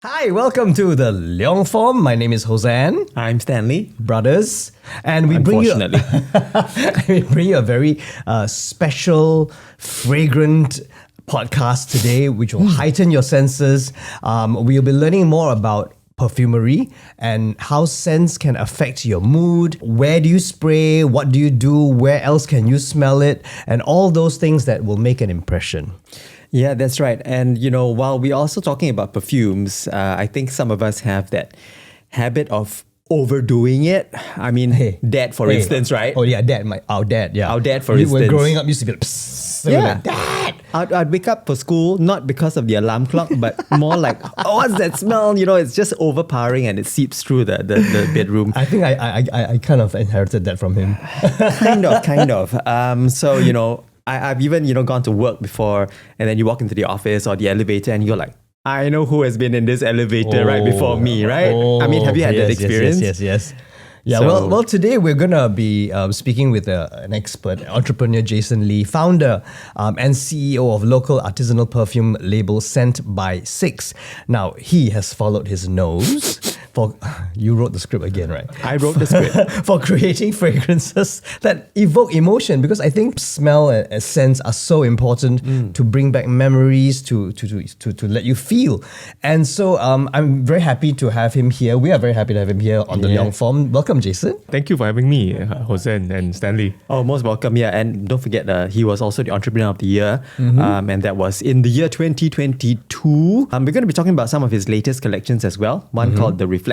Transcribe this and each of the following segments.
Hi, welcome to the Leong-Form. My name is Hossan, I'm Stanley. brothers, and we bring you a very special, fragrant podcast today, which will heighten your senses. We'll be learning more about perfumery and how scents can affect your mood. Where do you spray? What do you do? Where else can you smell it? And all those things that will make an impression. Yeah, that's right. And while we're also talking about perfumes, I think some of us have that habit of overdoing it. I mean, Dad, for instance, right? Oh yeah, our dad, yeah. Our dad, for we instance. were growing up, used to be like, psst, Yeah. like, Dad! I'd wake up for school, not because of the alarm clock, but more like, oh, what's that smell? It's just overpowering and it seeps through the bedroom. I think I kind of inherited that from him. kind of. I've even, gone to work before, and then you walk into the office or the elevator and you're like, I know who has been in this elevator right before me, right? I mean, have you had that experience? Yes. Yeah, well, today we're going to be speaking with an expert, entrepreneur Jason Lee, founder and CEO of local artisanal perfume label Scent by Six. Now, he has followed his nose you wrote the script again, right? I wrote the script. For creating fragrances that evoke emotion, because I think smell and scents are so important to bring back memories, to let you feel. And so I'm very happy to have him here. We are very happy to have him here on the Leong-Form. Welcome, Jason. Thank you for having me, Hossan and Stanley. Oh, most welcome. Yeah, and don't forget, he was also the Entrepreneur of the Year, and that was in the year 2022. We're going to be talking about some of his latest collections as well. One called The Reflections.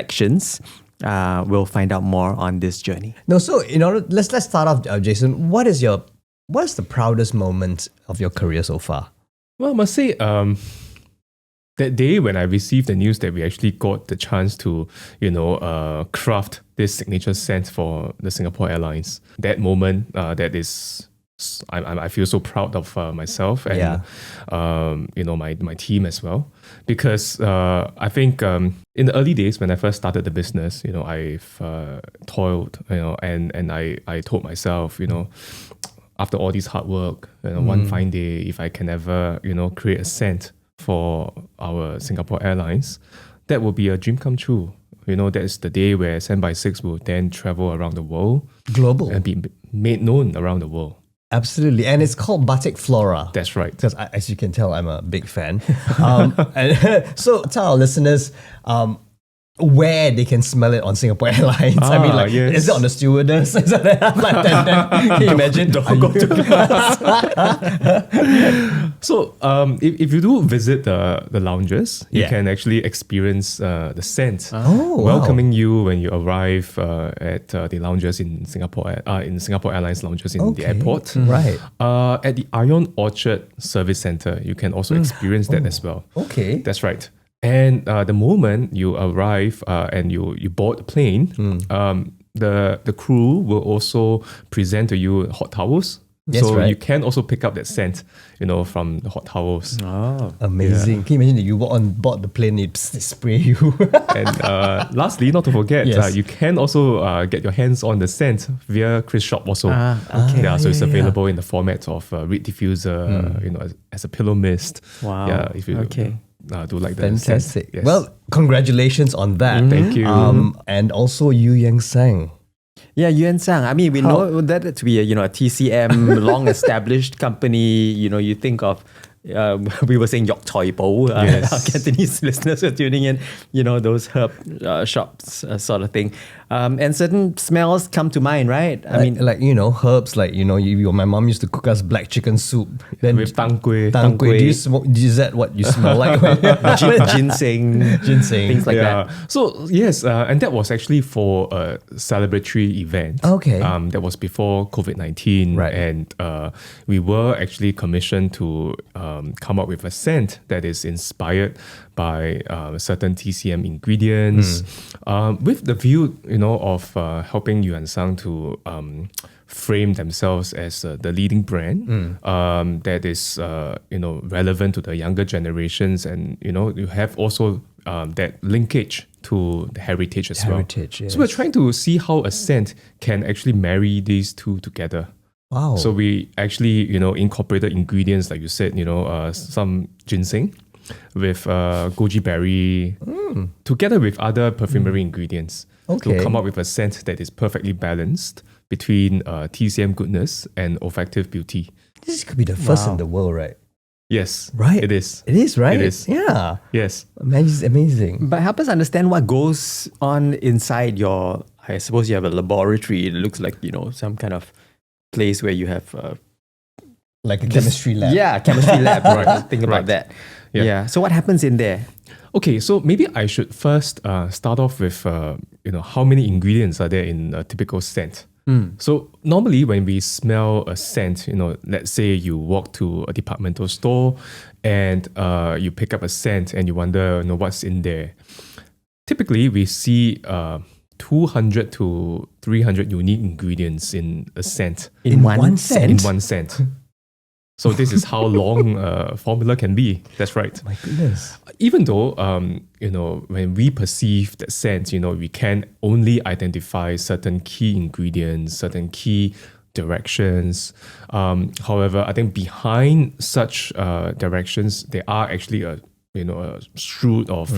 We'll find out more on this journey. No, so let's start off, Jason. What's the proudest moment of your career so far? Well, I must say, that day when I received the news that we actually got the chance to, craft this signature scent for the Singapore Airlines, that moment, I feel so proud of myself and my team as well, because I think in the early days when I first started the business, I've toiled, and I told myself, after all this hard work, one fine day, if I can ever create a scent for our Singapore Airlines, that will be a dream come true. That is the day where Scent by Six will then travel around the world, global, and be made known around the world. Absolutely. And it's called Batik Flora. That's right. Because as you can tell, I'm a big fan. So tell our listeners where they can smell it on Singapore Airlines. Yes. Is it on the stewardess? Is it can you imagine? Don't go to class. So if you do visit the lounges, you can actually experience the scent welcoming you when you arrive at the lounges in Singapore Airlines lounges in the airport. Right. At the Ion Orchard Service Centre, you can also experience that as well. Okay. That's right. And the moment you arrive and you board the plane, the crew will also present to you hot towels. So you can also pick up that scent, from the hot towels. Oh, amazing! Yeah. Can you imagine that you walk on board the plane, they spray you? And lastly, not to forget, you can also get your hands on the scent via Chris Shop also. Okay. Yeah, so it's available in the format of reed diffuser, as a pillow mist. Wow. Yeah, if you do like that. Fantastic. Yes. Well, congratulations on that. Thank you. And also Yu Yang Sang. Yeah, Yuan Sang. I mean, we know that to be a TCM long-established company. You think of we were saying Yok Toi Po. Yes. Our Cantonese listeners are tuning in. Those herb shops sort of thing. And certain smells come to mind, right? I mean, herbs. My mom used to cook us black chicken soup. Then with tang kueh. Do you smoke? Is that what you smell like? Ginseng, things like that. So yes, and that was actually for a celebratory event. Okay. That was before COVID-19, right? And we were actually commissioned to come up with a scent that is inspired by certain TCM ingredients, with the view, of helping Yuan Sang to frame themselves as the leading brand that is, relevant to the younger generations, and you have also that linkage to the heritage as well. Yes. So we're trying to see how a scent can actually marry these two together. Wow. So we actually, incorporated ingredients like you said, some ginseng, with goji berry, together with other perfumery ingredients Okay. to come up with a scent that is perfectly balanced between TCM goodness and olfactive beauty. This could be the first in the world, right? Yes, Right. it is. It is, right? It is. Yeah. Yes. Amazing. But help us understand what goes on inside your. I suppose you have a laboratory. It looks like some kind of place where you have. Like a chemistry lab. Yeah, chemistry lab. Right. Think about Right. that. Yeah. Yeah. So what happens in there? Okay, so maybe I should first start off with how many ingredients are there in a typical scent. So normally when we smell a scent, let's say you walk to a departmental store and you pick up a scent and you wonder, what's in there. Typically, we see 200 to 300 unique ingredients in a scent. In one scent? In one scent. So this is how long a formula can be. That's right. My goodness. Even though, when we perceive that scent, we can only identify certain key ingredients, certain key directions. However, I think behind such directions, there are actually a strew of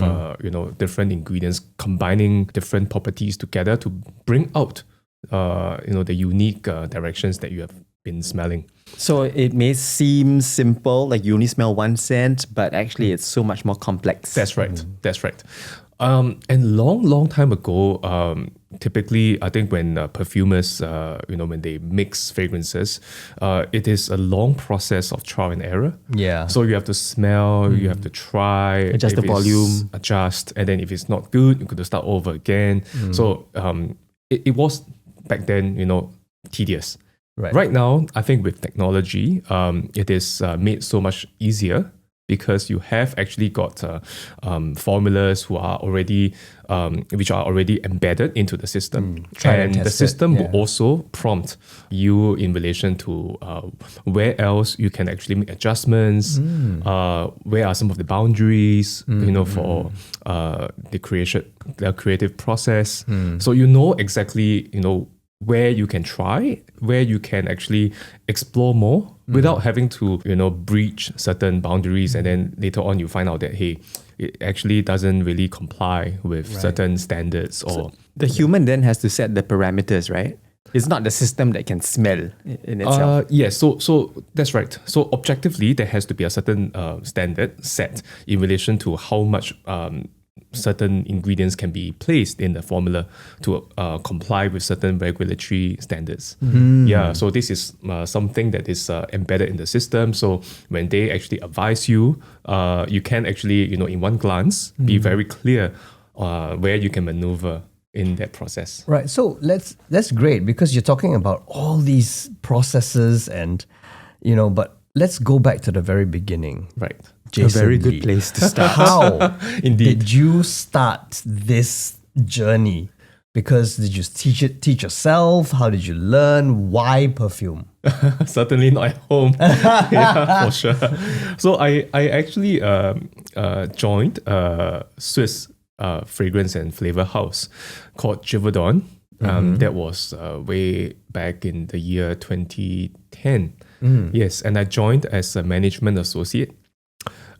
different ingredients combining different properties together to bring out the unique directions that you have been smelling. So it may seem simple, like you only smell one scent, but actually it's so much more complex. That's right. That's right. And long time ago, typically, I think when perfumers, when they mix fragrances, it is a long process of trial and error. Yeah. So you have to smell, you have to try, Adjust the if it's volume. adjust, and then if it's not good, you could start over again. So it was back then, tedious. Right now, I think with technology, it is made so much easier because you have actually got formulas which are already embedded into the system. and The test system it, will also prompt you in relation to where else you can actually make adjustments, where are some of the boundaries, for the creative process. So exactly, where you can try, where you can actually explore more without having to, breach certain boundaries. And then later on, you find out that, hey, it actually doesn't really comply with certain standards. Or The human then has to set the parameters, right? It's not the system that can smell in itself. yes, so that's right. So objectively, there has to be a certain standard set in relation to how much certain ingredients can be placed in the formula to comply with certain regulatory standards. Yeah, so this is something that is embedded in the system. So when they actually advise you, you can actually, in one glance, be very clear where you can maneuver in that process. Right. So that's great because you're talking about all these processes and, but let's go back to the very beginning. Right. Jason A very Lee. good place to start. How Indeed. did you start this journey? Because did you teach yourself? How did you learn? Why perfume? Certainly not at home. Yeah, for sure. So I actually joined a Swiss fragrance and flavor house called Givaudan. That was way back in the year 2010. Yes, and I joined as a management associate.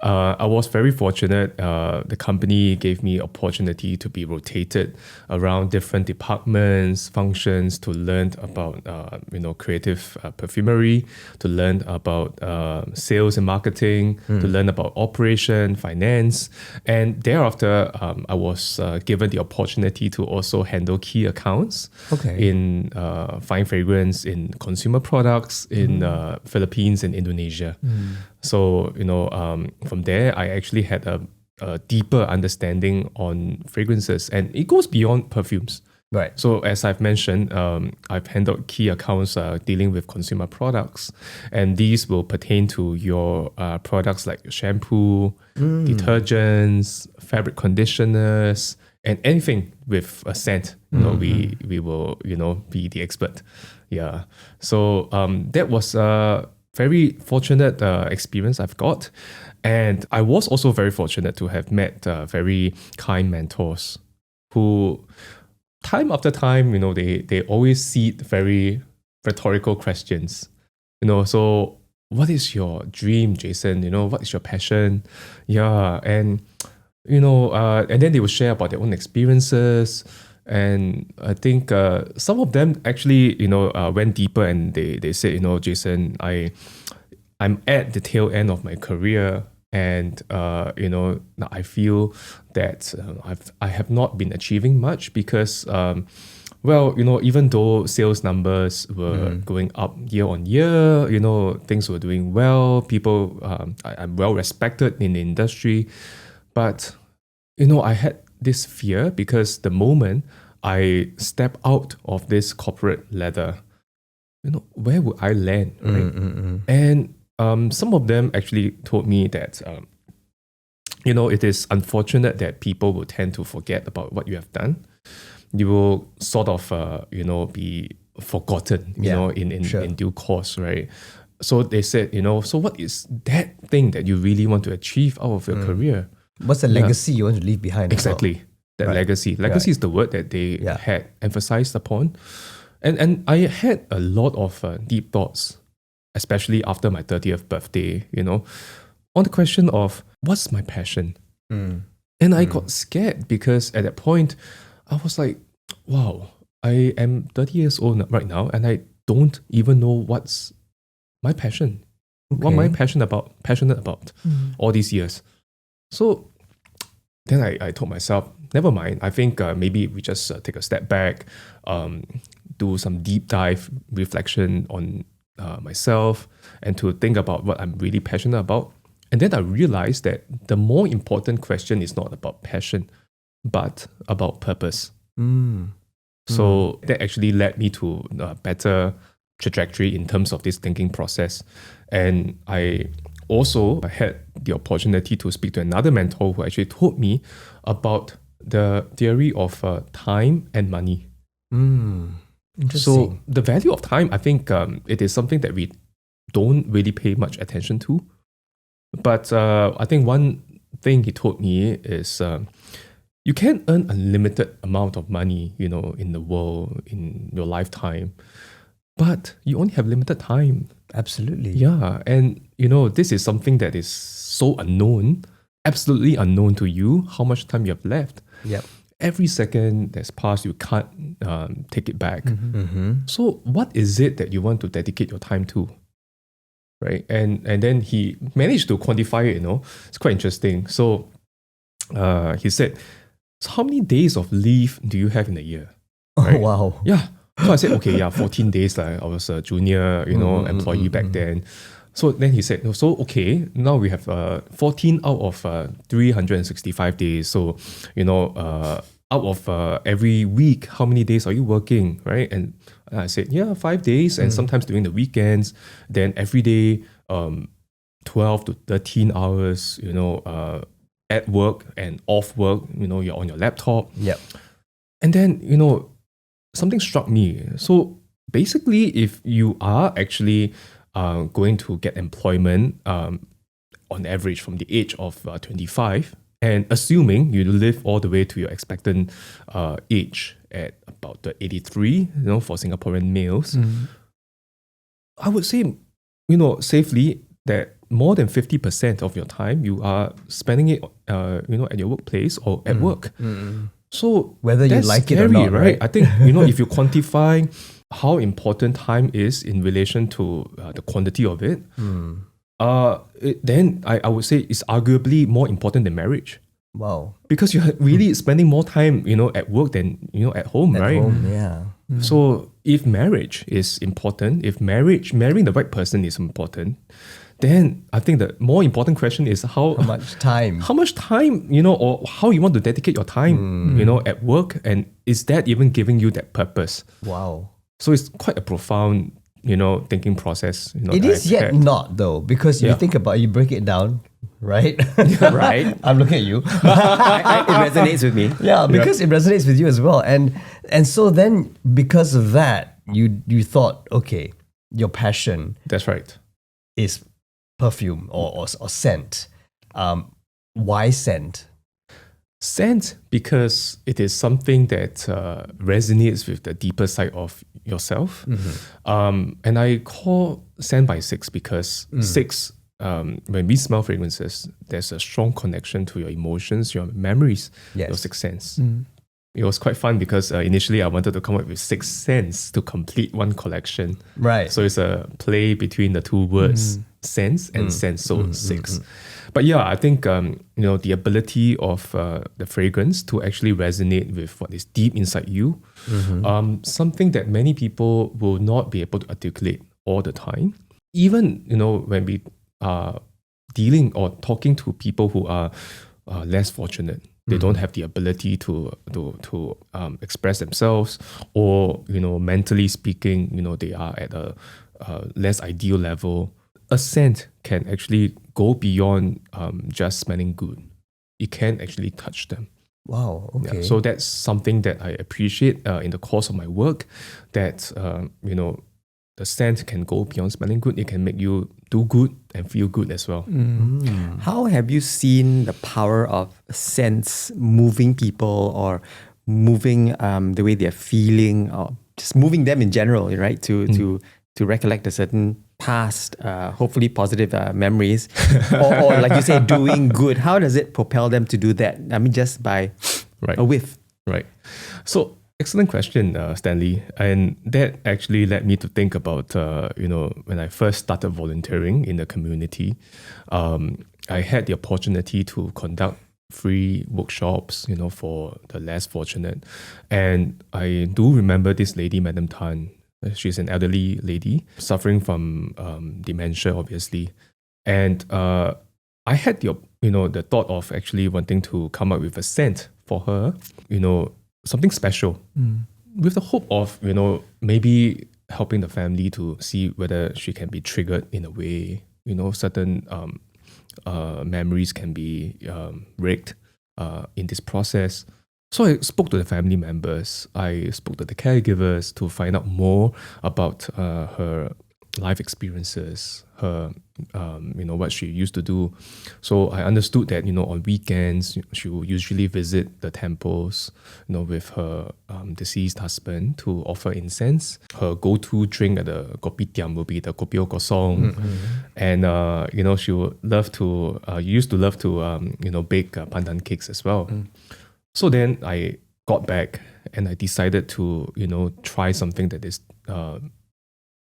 I was very fortunate. The company gave me opportunity to be rotated around different departments, functions to learn about creative perfumery, to learn about sales and marketing, to learn about operation, finance, and thereafter I was given the opportunity to also handle key accounts in fine fragrance, in consumer products in Philippines and Indonesia. So, from there, I actually had a deeper understanding on fragrances, and it goes beyond perfumes. Right. So as I've mentioned, I've handled key accounts dealing with consumer products, and these will pertain to your products like shampoo, detergents, fabric conditioners, and anything with a scent. We will be the expert. Yeah. So that was very fortunate experience I've got. And I was also very fortunate to have met very kind mentors who, time after time, they always seed very rhetorical questions. So what is your dream, Jason? What is your passion? Yeah. And, and then they will share about their own experiences. And I think some of them actually, went deeper and they said, Jason, I'm at the tail end of my career. And, I feel that I have not been achieving much because, even though sales numbers were going up year on year, things were doing well. People, I'm well respected in the industry. But, I had this fear because the moment I step out of this corporate ladder, where would I land, right? And some of them actually told me that, it is unfortunate that people will tend to forget about what you have done. You will sort of, be forgotten, in due course, right? So they said, so what is that thing that you really want to achieve out of your career? What's the legacy you want to leave behind? Exactly. That legacy. Legacy is the word that they had emphasized upon. And I had a lot of deep thoughts, especially after my 30th birthday, on the question of what's my passion? And I got scared because at that point, I was like, wow, I am 30 years old right now and I don't even know what's my passion. What am I passionate about all these years? So then I told myself, never mind. I think maybe we just take a step back, do some deep dive reflection on myself and to think about what I'm really passionate about. And then I realized that the more important question is not about passion, but about purpose. So that actually led me to a better trajectory in terms of this thinking process. And I also had the opportunity to speak to another mentor who actually told me about the theory of time and money. Interesting. So the value of time, I think it is something that we don't really pay much attention to. But I think one thing he told me is you can earn a limited amount of money, in the world, in your lifetime. But you only have limited time. Absolutely. Yeah. And, this is something that is so unknown, absolutely unknown to you, how much time you have left. Yep. Every second that's passed, you can't take it back. So what is it that you want to dedicate your time to? Right. And then he managed to quantify it, It's quite interesting. So he said, so how many days of leave do you have in a year? Right? Oh, wow. Yeah. So I said, okay, 14 days. I was a junior, employee back then. So then he said, so okay, now we have 14 out of 365 days. So, out of every week, how many days are you working, right? And I said, 5 days, and sometimes during the weekends. Then every day, 12 to 13 hours, at work and off work, you're on your laptop. Yep. And then, something struck me. So basically, if you are actually going to get employment on average from the age of 25, and assuming you live all the way to your expectant age at about 83, for Singaporean males, I would say, safely that more than 50% of your time you are spending it, at your workplace or at work. So whether you like scary, it or not, right? I think, if you quantify how important time is in relation to the quantity of it, then I would say it's arguably more important than marriage. Wow. Because you're really spending more time, at work than, at home, At right? home, yeah. So if marriage is important, if marrying the right person is important, then I think the more important question is how much time, or how you want to dedicate your time, at work, and is that even giving you that purpose? Wow. So it's quite a profound, thinking process. It is yet not though, because you think about it, you break it down, right? Right. I'm looking at you. It resonates with me. Yeah, because it resonates with you as well. And so then because of that, you thought, okay, your passion That's right. is perfume or scent. Why scent? Scent, because it is something that resonates with the deeper side of yourself. And I call scent by six because six, when we smell fragrances, there's a strong connection to your emotions, your memories, your sixth sense. It was quite fun because initially I wanted to come up with 6 scents to complete one collection. Right. So it's a play between the two words, sense and sense, so 6. But yeah, I think the ability of the fragrance to actually resonate with what is deep inside you, something that many people will not be able to articulate all the time. Even when we are dealing or talking to people who are less fortunate, they don't have the ability to express themselves, or mentally speaking, they are at a less ideal level. A scent can actually go beyond just smelling good. It can actually touch them. Wow. Okay. Yeah, so that's something that I appreciate in the course of my work. That the scent can go beyond smelling good. It can make you do good and feel good as well. How have you seen the power of scents moving people, or moving the way they're feeling, or just moving them in general, right? To recollect a certain past, hopefully positive memories, or like you say, doing good. How does it propel them to do that? I mean, just by a whiff. Right. So, excellent question, Stanley. And that actually led me to think about, when I first started volunteering in the community, I had the opportunity to conduct free workshops, for the less fortunate. And I do remember this lady, Madam Tan. She's an elderly lady suffering from dementia, obviously. And I had the thought of actually wanting to come up with a scent for her, something special, with the hope of, maybe helping the family to see whether she can be triggered in a way, certain memories can be rigged in this process. So I spoke to the family members, I spoke to the caregivers to find out more about her life experiences, her, what she used to do. So I understood that, on weekends, she will usually visit the temples, with her deceased husband to offer incense. Her go-to drink at the kopitiam will be the kopi o kosong. And, she would love to, used to love to, bake pandan cakes as well. So then I got back and I decided to, try something that is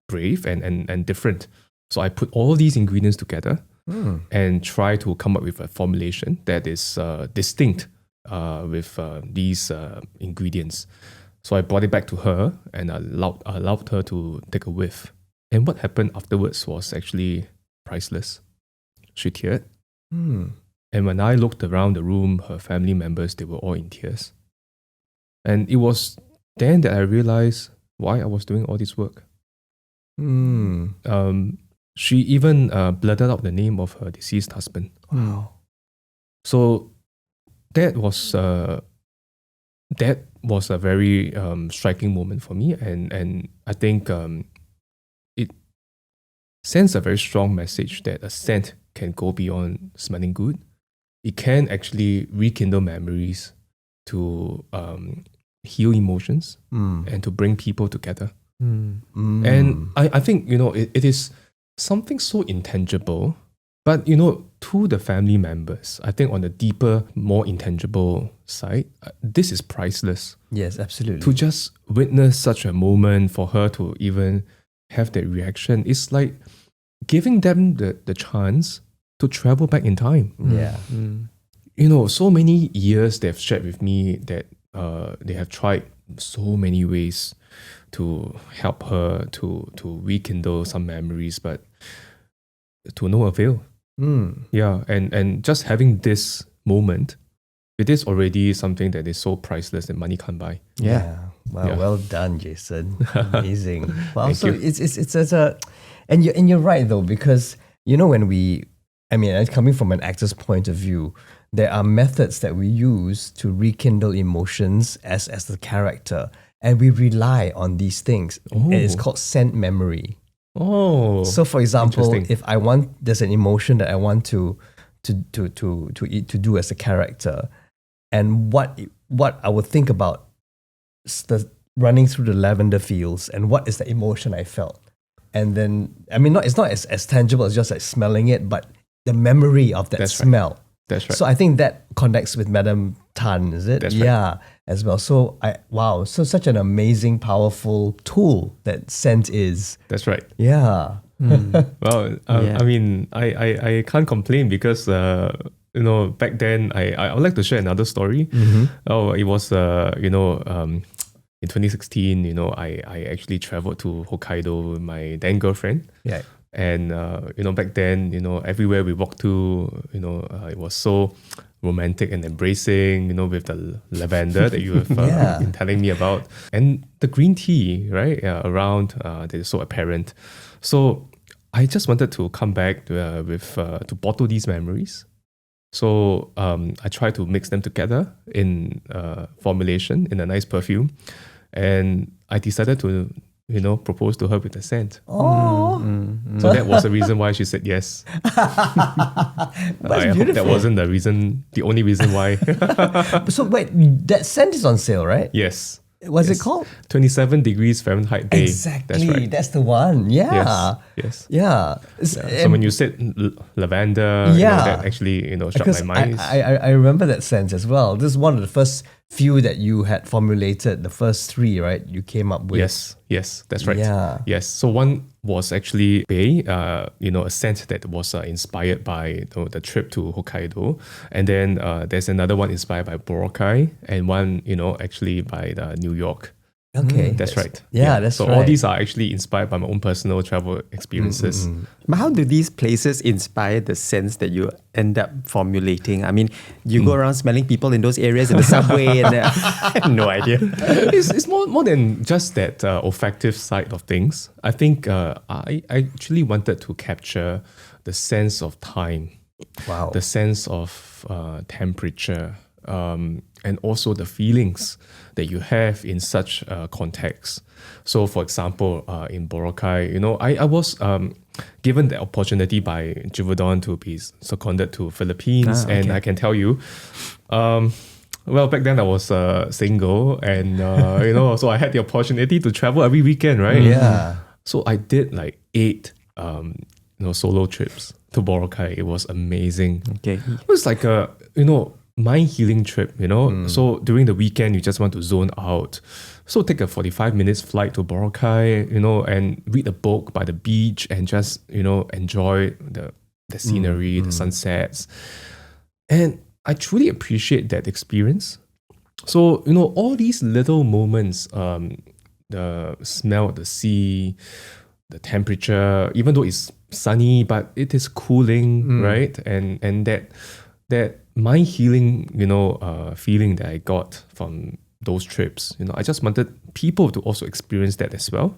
brave and different. So I put all these ingredients together and try to come up with a formulation that is distinct with these ingredients. So I brought it back to her and allowed her to take a whiff. And what happened afterwards was actually priceless. She teared. And when I looked around the room, her family members, they were all in tears. And it was then that I realized why I was doing all this work. She even blurted out the name of her deceased husband. Wow. So that was a very striking moment for me, and I think it sends a very strong message that a scent can go beyond smelling good. It can actually rekindle memories, to heal emotions, and to bring people together. And I think, it is something so intangible, but, to the family members, I think on the deeper, more intangible side, this is priceless. Yes, absolutely. To just witness such a moment, for her to even have that reaction, it's like giving them the chance to travel back in time. Yeah. So many years they've shared with me that they have tried so many ways to help her to rekindle some memories, but to no avail. Yeah, and just having this moment, it is already something that is so priceless that money can't buy. Yeah. Wow. Yeah. Well done, Jason. Amazing. Wow. Thank So you. it's a, and you're right though, because when coming from an actor's point of view, there are methods that we use to rekindle emotions as the character, and we rely on these things. And it's called scent memory. Oh, So, for example, interesting. if there's an emotion that I want to do as a character, and what I would think about running through the lavender fields and what is the emotion I felt. And then, I mean, it's not as tangible as just like smelling it, but the memory of that smell. Right. That's right. So I think that connects with Madame Tan, is it? That's right. Yeah, as well. So so such an amazing, powerful tool that scent is. That's right. Yeah. Well, I mean, I can't complain because back then I would like to share another story. Oh, it was in 2016, I actually traveled to Hokkaido with my then girlfriend. Yeah. And back then, everywhere we walked to, it was so romantic and embracing, with the lavender that you have been telling me about, and the green tea, right, around that is so apparent. So I just wanted to come back to bottle these memories. So I tried to mix them together in formulation in a nice perfume, and I decided to propose to her with a scent. Oh, so that was the reason why she said yes. I hope that wasn't the only reason why. So wait, that scent is on sale, right? Yes. What's it called? 27 degrees Fahrenheit day. Exactly. That's right. That's the one. Yeah. Yes. Yeah. So when you said lavender, that actually struck my mind. I remember that scent as well. This is one of the first few that you had formulated. The first three, right? You came up with. Yes, that's right. Yeah. Yes. So one was actually Bay, a scent that was inspired by the trip to Hokkaido, and then there's another one inspired by Boracay, and one actually by New York. Okay, that's right. Yeah, that's so right. all these are actually inspired by my own personal travel experiences. But how do these places inspire the scents that you end up formulating? I mean, you go around smelling people in those areas in the subway, and I have no idea. It's more than just that olfactive side of things. I think I actually wanted to capture the sense of time, the sense of temperature, and also the feelings that you have in such context. So, for example, in Boracay, I was given the opportunity by Givaudan to be seconded to Philippines, and I can tell you, well, back then I was single, and so I had the opportunity to travel every weekend, right? Yeah. So I did like 8 solo trips to Boracay. It was amazing. Okay. It was like a mind healing trip, So during the weekend, you just want to zone out. So take a 45 minutes flight to Boracay, and read a book by the beach and just, enjoy the scenery, the sunsets. And I truly appreciate that experience. So, all these little moments, the smell of the sea, the temperature, even though it's sunny, but it is cooling, right? And that mind healing, feeling that I got from those trips, I just wanted people to also experience that as well.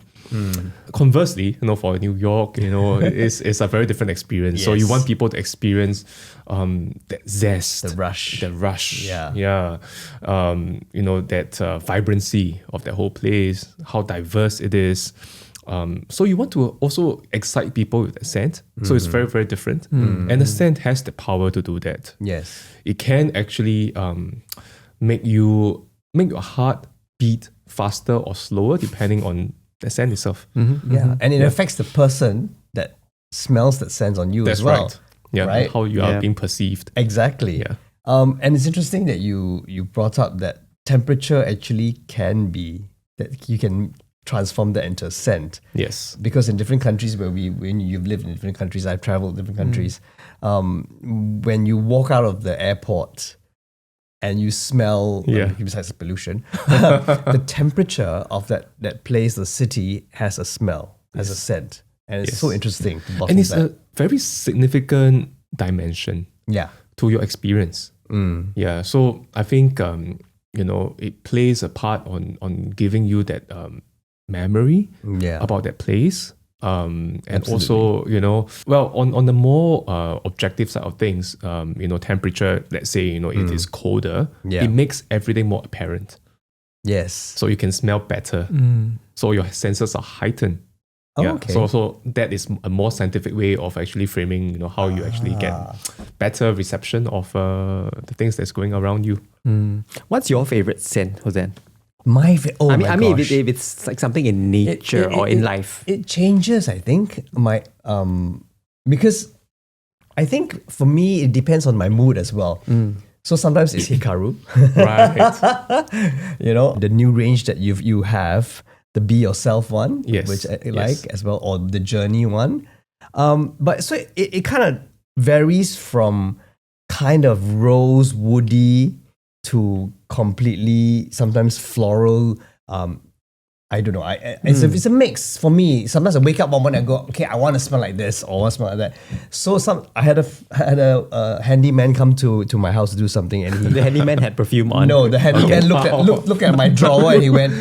Conversely, for New York, it's a very different experience. Yes. So you want people to experience that zest, The rush. that vibrancy of that whole place, how diverse it is. So you want to also excite people with the scent. So it's very, very different. And the scent has the power to do that. Yes. It can actually make your heart beat faster or slower depending on the scent itself. Yeah. And it affects the person that smells that scent on you That's as well. right. Yeah, Right? how you are being perceived. Exactly. Yeah. And it's interesting that you brought up that temperature actually can be, that you can transform that into a scent. Yes. Because in different countries when you've lived in different countries, I've traveled different countries, when you walk out of the airport and you smell, besides the pollution, the temperature of that place, the city has a smell, has a scent. And it's so interesting to bottle and it's that. a very significant dimension to your experience. Yeah. So I think, it plays a part on giving you that memory about that place. And also, on the more objective side of things, temperature, let's say, it is colder, it makes everything more apparent. Yes. So you can smell better. So your senses are heightened. Yeah. okay. So that is a more scientific way of actually framing, how you actually get better reception of the things that's going around you. What's your favorite scent, Hossan? Oh I my mean, gosh. if it's like something in nature or in life. It changes, I think. Because I think for me it depends on my mood as well. So sometimes it's Hikaru. Right. The new range that you have, the Be Yourself one, Yes, which I yes. like as well, or the Journey one. But so it kind of varies from kind of rose woody to completely sometimes floral. I don't know. It's a mix for me. Sometimes I wake up one morning and go, okay, I want to smell like this or I want to smell like that. So I had a handyman come to my house to do something, and The handyman had perfume on. no, the handyman looked at my drawer and he went,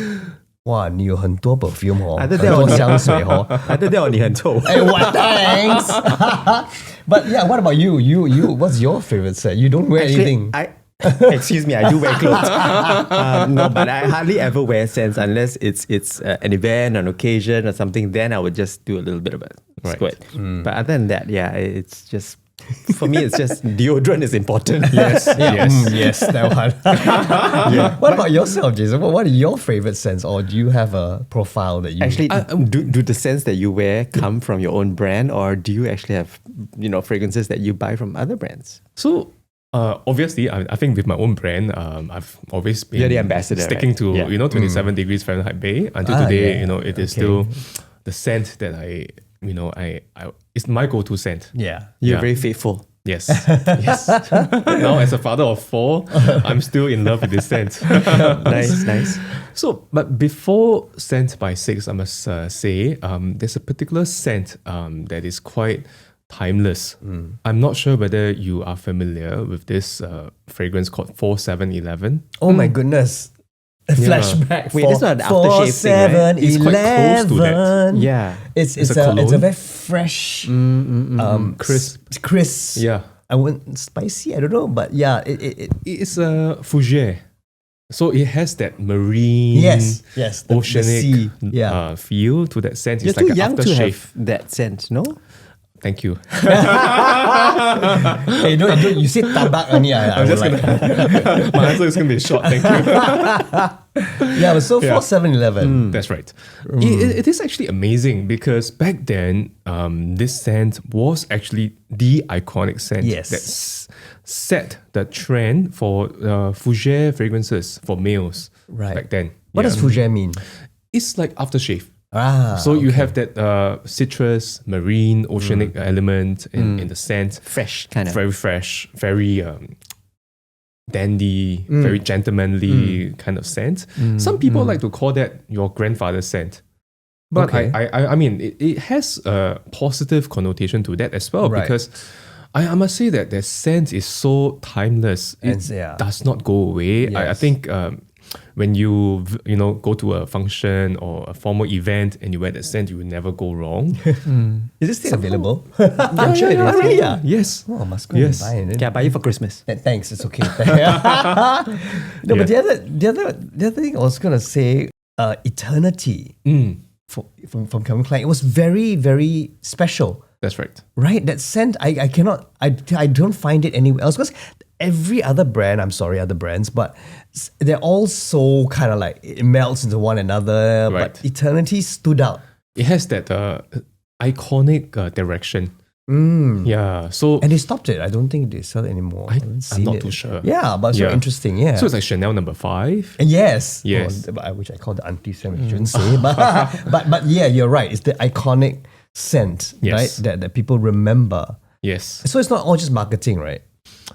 哇，你有很多 perfume 哦， Either 很 that or 多香水哦。 Either that or 你很臭。 Hey, what? Thanks. But yeah, what about you? What's your favorite scent? You don't wear anything. Excuse me, I do wear clothes. No, but I hardly ever wear scents unless it's an event, an occasion, or something. Then I would just do a little bit of a squirt. But other than that, yeah, it's just for me. It's just deodorant is important. Yes. Yes, that one. What about yourself, Jason? What are your favorite scents, or do you have a profile that you Actually, do the scents that you wear come from your own brand, or do you actually have fragrances that you buy from other brands? So obviously, I think with my own brand, I've always been You're the ambassador, sticking right? to Yeah. 27 degrees Fahrenheit Bay until today. yeah. It is still the scent that I it's my go-to scent. Yeah. You're Yeah. very faithful. Yes. Now, as a father of 4, I'm still in love with this scent. Nice. So, but before scent by 6, I must say, there's a particular scent that is quite timeless. I'm not sure whether you are familiar with this fragrance called 4711. Oh my goodness. A flashback. Wait, that's not an aftershave thing, right? 7, It's quite close to that. 11. Yeah. It's It's a a cologne. very fresh, Crisp. crisp. Yeah. I wouldn't spicy. I don't know, but yeah, it It's a fougere. So it has that marine, yes, the oceanic sea. Yeah. feel to that scent. You're It's like too an young to aftershave. have that scent, no? Thank you. Hey, don't you said tabak only. I was like, My answer is going to be short. Thank you. yeah, but so 4711. That's right. It is actually amazing because back then, this scent was actually the iconic scent Yes. that set the trend for fougere fragrances for males Right. back then. What does fougere mean? It's like aftershave. So You have that citrus, marine, oceanic element in the scent. Fresh, kind of. Very fresh, very dandy, very gentlemanly kind of scent. Some people like to call that your grandfather's scent. But Okay. I mean, it has a positive connotation to that as well Right. because I must say that the scent is so timeless. It does not go away. I Yes. think when you go to a function or a formal event and you wear that scent, you will never go wrong. is it still available? I'm sure it is. Really? Yeah. Yes. Oh, must go Yes. and buy it. Yeah, buy it for Christmas. Thanks, it's okay. No, but the other thing I was gonna say, eternity from Calvin Klein. It was very, very special. That's right. Right? That scent, I don't find it anywhere else because every other brand, I'm sorry, other brands, but they're all so kind of like it melts into one another. Right. But Eternity stood out. It has that iconic direction. Yeah. So And they stopped it. I don't think they sell it anymore. I haven't I'm seen not it. too sure. Yeah, but it's so Yeah. interesting. Yeah. So it's like Chanel number 5. Yes. Yes. Which I call the auntie scent, which I shouldn't say. But yeah, you're right. It's the iconic scent, Yes. right? That people remember. Yes. So it's not all just marketing, right?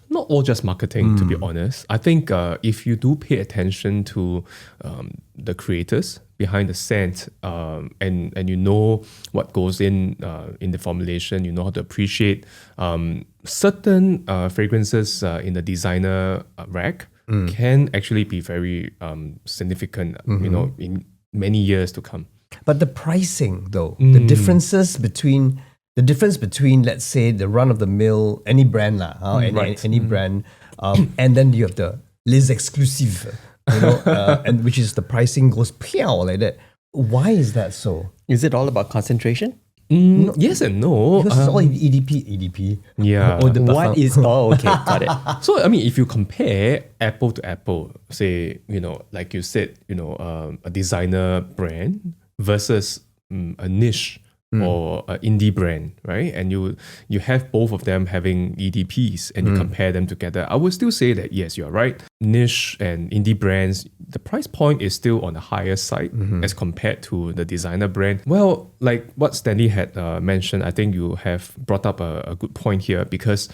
Not all just marketing, to be honest. I think if you do pay attention to the creators behind the scent, and you know what goes in the formulation, you know how to appreciate certain fragrances in the designer rack can actually be very significant, in many years to come. But the pricing, though, the difference between, let's say, the run-of-the-mill, any brand Right. any brand, and then you have the Les Exclusives, and which is the pricing goes like that. Why is that so? Is it all about concentration? Yes and no. Because it's all EDP. Yeah. Oh, the What Parfum. is... Oh, okay. Got it. So I mean, if you compare apple to apple, say like you said, a designer brand versus a niche or an indie brand, right? And you have both of them having EDPs and you compare them together. I would still say that yes, you're right. Niche and indie brands, the price point is still on the higher side as compared to the designer brand. Well, like what Stanley had mentioned, I think you have brought up a good point here because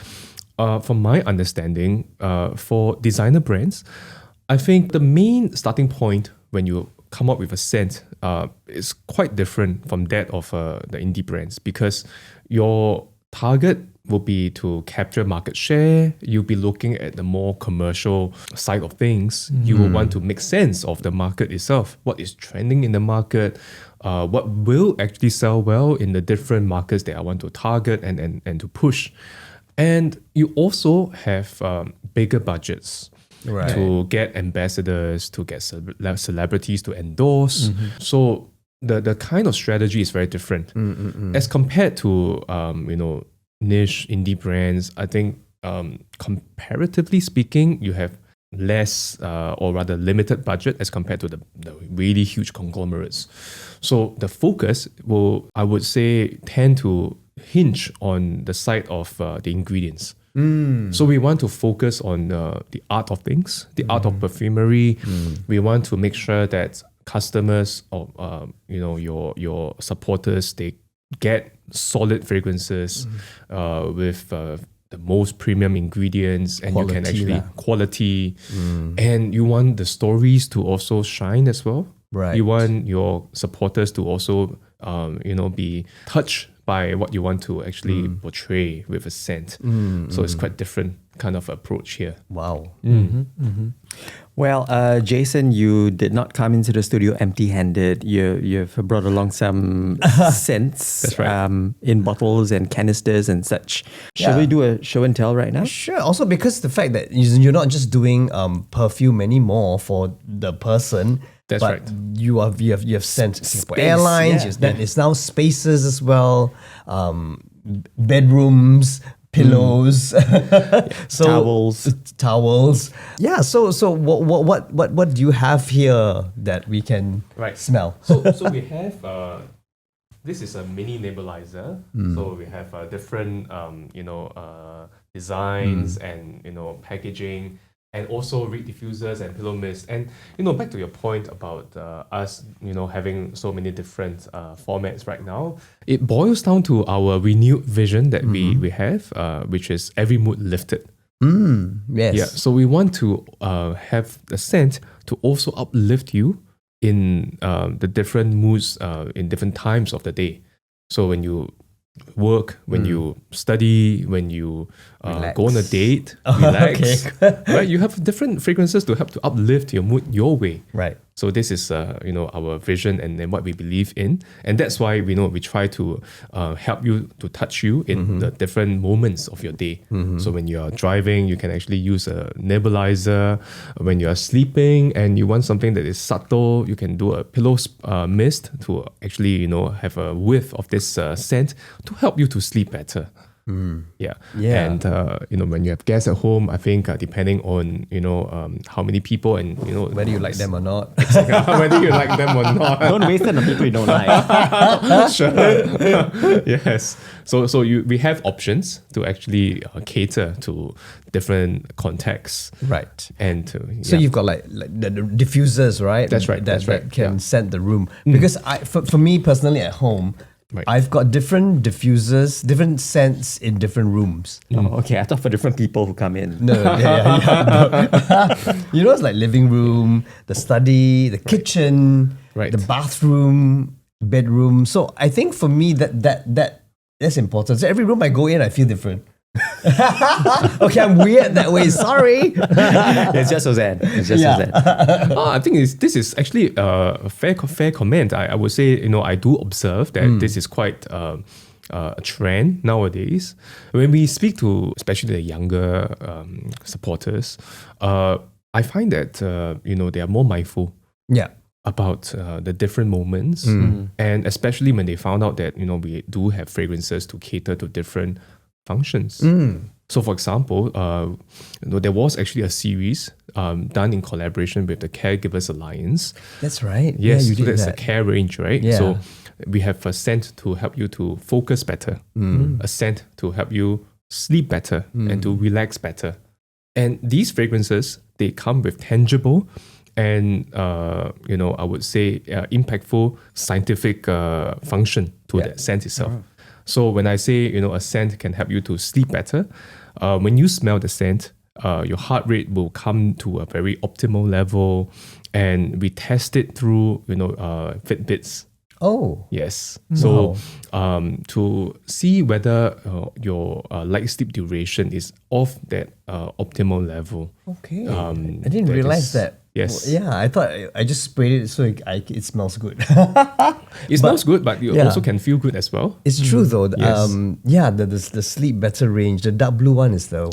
from my understanding, for designer brands, I think the main starting point when you come up with a scent is quite different from that of the indie brands because your target will be to capture market share. You'll be looking at the more commercial side of things. You will want to make sense of the market itself. What is trending in the market? What will actually sell well in the different markets that I want to target and to push. And you also have bigger budgets. Right. To get ambassadors, to get celebrities to endorse. So the kind of strategy is very different as compared to niche indie brands. I think comparatively speaking, you have less or rather limited budget as compared to the really huge conglomerates. So the focus will, I would say, tend to hinge on the side of the ingredients. So we want to focus on the art of things, the art of perfumery. We want to make sure that customers or your supporters, they get solid fragrances with the most premium ingredients, and Quality you can actually lah. quality, and you want the stories to also shine as well. Right. You want your supporters to also be touched by what you want to actually portray with a scent. So it's quite different kind of approach here. Wow. Well, Jason, you did not come into the studio empty-handed. You've brought along some scents. That's right. In bottles and canisters and such. Shall Yeah. we do a show and tell right now? Sure. Also, because the fact that you're not just doing perfume anymore for the person. That's but right. You have sent Singapore Space, Airlines. yeah. It's now spaces as well, bedrooms, pillows, so towels. Yeah. So what do you have here that we can smell? So we have this is a mini nebulizer. So we have different designs and packaging, and also reed diffusers and pillow mist. And back to your point about us having so many different formats right now, it boils down to our renewed vision that we have, which is every mood lifted. Yes. Yeah, so we want to have the scent to also uplift you in the different moods in different times of the day. So when you work, when you study, when you go on a date, relax, right? You have different fragrances to help to uplift your mood your way. Right. So this is our vision and then what we believe in, and that's why we try to help you, to touch you in the different moments of your day. So when you are driving, you can actually use a nebulizer. When you are sleeping and you want something that is subtle, you can do a pillow mist to actually have a whiff of this scent to help you to sleep better. Yeah. And when you have guests at home, I think depending on how many people and Whether you like them or not. whether you like them or not. Don't waste it on people you don't like. Sure. Yes. So we have options to actually cater to different contexts. Right. And So you've got like the diffusers, right? That's right, That, that's right, that can yeah. scent the room. Because for me personally at home, Right. I've got different diffusers, different scents in different rooms. Oh, okay, I thought for different people who come in. No, yeah. It's like living room, the study, the kitchen, Right. the bathroom, bedroom. So I think for me that's important. So every room I go in, I feel different. Okay, I'm weird that way. Sorry. It's just Suzanne. It's just Suzanne. I think this is actually a fair comment. I would say, I do observe that this is quite a trend nowadays. When we speak to especially the younger supporters, I find that they are more mindful. Yeah. about the different moments, and especially when they found out that we do have fragrances to cater to different functions. So, for example, there was actually a series done in collaboration with the Caregivers Alliance. That's right. Yes, you so did that's that. a care range, right? Yeah. So we have a scent to help you to focus better, a scent to help you sleep better and to relax better. And these fragrances, they come with tangible and I would say impactful scientific function to that scent itself. So when I say a scent can help you to sleep better, when you smell the scent, your heart rate will come to a very optimal level, and we test it through Fitbits. Oh. Yes. So to see whether your light sleep duration is of that optimal level. Okay. I I didn't realize that. Yes. Well, yeah, I thought I just sprayed it so it smells good. It smells good, but you also can feel good as well. It's true though. Yes. The sleep better range. The dark blue one is the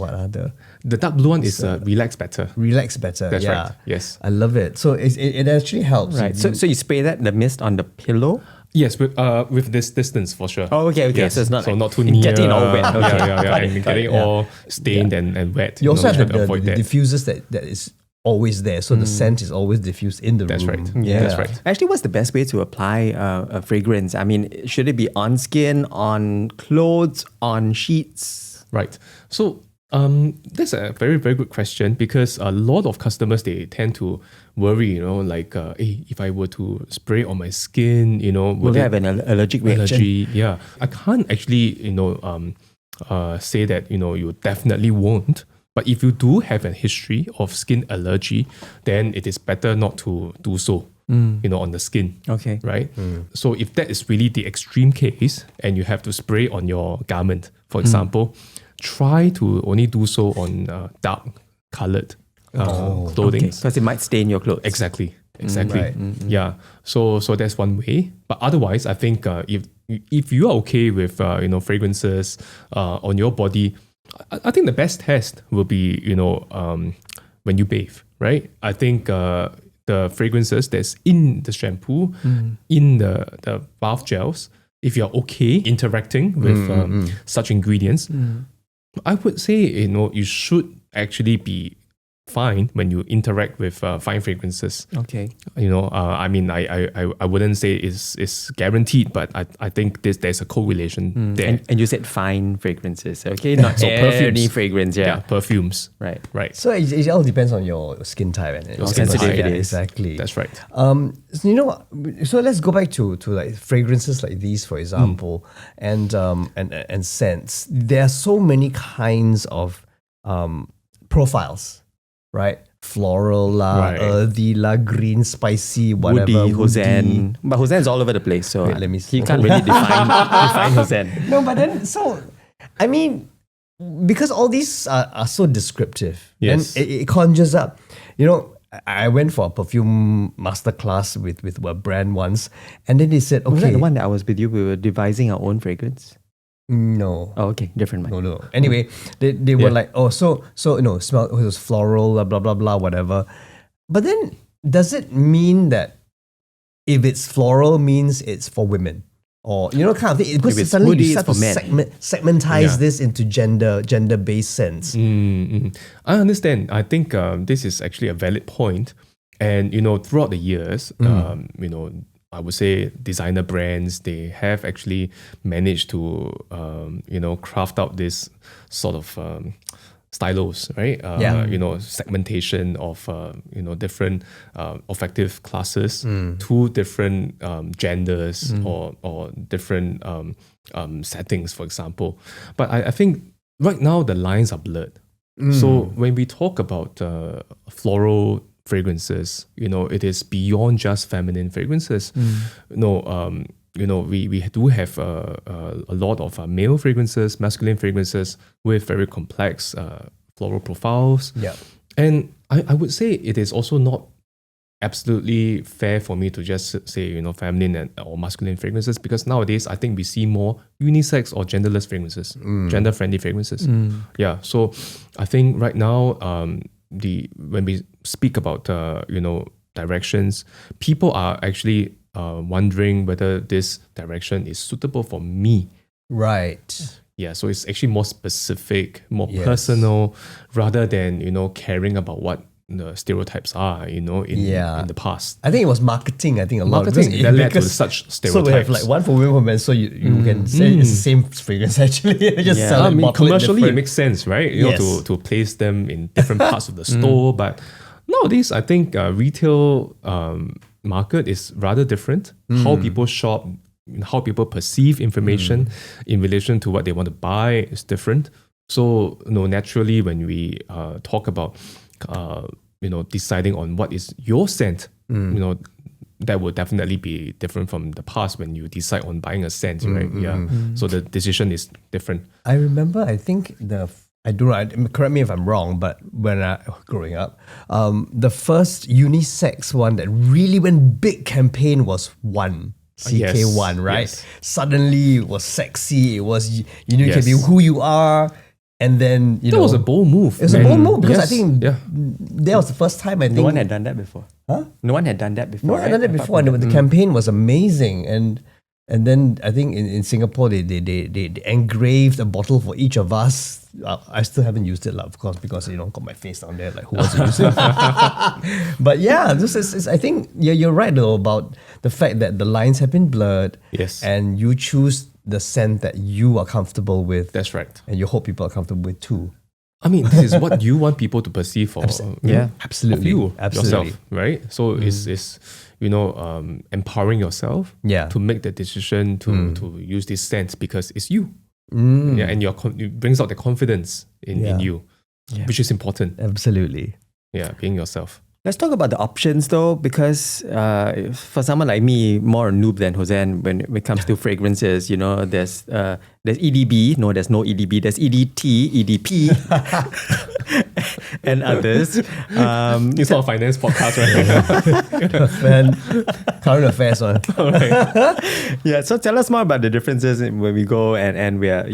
The dark blue one is relax better. relax better. That's yeah. right. Yes. I love it. So it actually helps. Right. So you spray the mist on the pillow? Yes, with this distance for sure. Oh, okay. Yes. So it's not not too getting near. it all wet. Okay. Yeah. And Got getting it. all stained and wet. You also we have try to avoid the that. diffusers that is always there, so the scent is always diffused in the That's room. right. Yeah, That's right. Actually, what's the best way to apply a fragrance? I mean, should it be on skin, on clothes, on sheets? Right. So that's a very, very good question, because a lot of customers, they tend to worry, like, hey, if I were to spray on my skin, Will they have an allergic reaction? allergy? Yeah. I can't actually, say that, you definitely won't. But if you do have a history of skin allergy, then it is better not to do so, on the skin. Okay. Right? So if that is really the extreme case and you have to spray on your garment, for example, try to only do so on dark colored clothing. Because it might stain your clothes. Exactly. Right. Yeah. So that's one way. But otherwise, I think if you are okay with fragrances on your body, I think the best test will be when you bathe, right? I think the fragrances that's in the shampoo, in the bath gels, if you're okay interacting with such ingredients, I would say you should actually be fine when you interact with fine fragrances. Okay. I mean, I wouldn't say it's guaranteed, but I think there's a correlation there. And you said fine fragrances, okay? Not So any perfumes. fragrance, yeah. Perfumes. Right. Right. So it all depends on your skin type and How sensitive it is. Exactly. That's right. So let's go back to like fragrances like these, for example, and scents. There are so many kinds of profiles, right? Floral la, Right. earthy la, green, spicy, whatever. Woody, Hossan. But Hossan's all over the place, so Wait, let me see. he can't really define Hossan. No, but then I mean, because all these are so descriptive, Yes. and it conjures up. I went for a perfume masterclass with a brand once, and then they said, Was that okay, the one that I was with you? We were devising our own fragrance. no. Oh, okay. Different one. No. Anyway, they were like, smell. It was floral, blah blah blah, whatever. But then, does it mean that if it's floral, means it's for women, or kind of thing? Because If it's suddenly woody, you it's start to for men. segmentize Yeah. this into gender based sense. I understand. I think this is actually a valid point. And, throughout the years, I would say designer brands, they have actually managed to, craft out this sort of stylos, right? Segmentation of, different olfactive classes to different genders or different settings, for example. But I think right now the lines are blurred. So when we talk about floral fragrances, it is beyond just feminine fragrances. We do have a lot of male fragrances, masculine fragrances with very complex floral profiles. Yeah. And I would say it is also not absolutely fair for me to just say, feminine or masculine fragrances, because nowadays I think we see more unisex or genderless fragrances, gender-friendly fragrances. Yeah, so I think right now, when we speak about, directions, people are actually wondering whether this direction is suitable for me. Right. Yeah, so it's actually more specific, more Yes. personal, rather than, caring about what the stereotypes are, in the past. I think it was marketing. I think a lot Marketing that led to because- such So we have stereotypes. like one for women, for men. So you can say it's the same fragrance actually. Just Yeah. sell I it, mean, bottle it commercially, it different. makes sense, right? Yes. To place them in different parts of the store. But nowadays, I think retail market is rather different. How people shop, how people perceive information in relation to what they want to buy is different. So, naturally, when we talk about, deciding on what is your scent, that would definitely be different from the past when you decide on buying a scent, right? Yeah. So the decision is different. I remember, I think I don't know, correct me if I'm wrong, but when I growing up, the first unisex one that really went big campaign was One. CK1, right? Yes. Suddenly it was sexy. It was, you can Yes. be who you are. And then, That was a bold move. it was a bold move because I Yes. think Yeah. that was the first time I think. No one had done that before. Huh? No one had done that before. No one had right? done it before, and the campaign was amazing. And then I think in Singapore they engraved a bottle for each of us. I still haven't used it, of course, because got my face down there. Like who wants to use it? But yeah, this is I think you're right though about the fact that the lines have been blurred. Yes. And you choose the scent that you are comfortable with, That's right. and you hope people are comfortable with too. I mean, this is what you want people to perceive for Yeah. Absolutely. of you Absolutely. yourself, right? So it's empowering yourself Yeah. to make the decision to use this scent because it's you. Yeah, and it brings out the confidence in you, which is important. Absolutely. Yeah, being yourself. Let's talk about the options though, because for someone like me, more a noob than Hossan when it comes to fragrances, there's EDB. No, there's no EDB. There's EDT, EDP, and others. It's not a finance podcast, right? And current affairs one. Yeah, so tell us more about the differences when we go and we're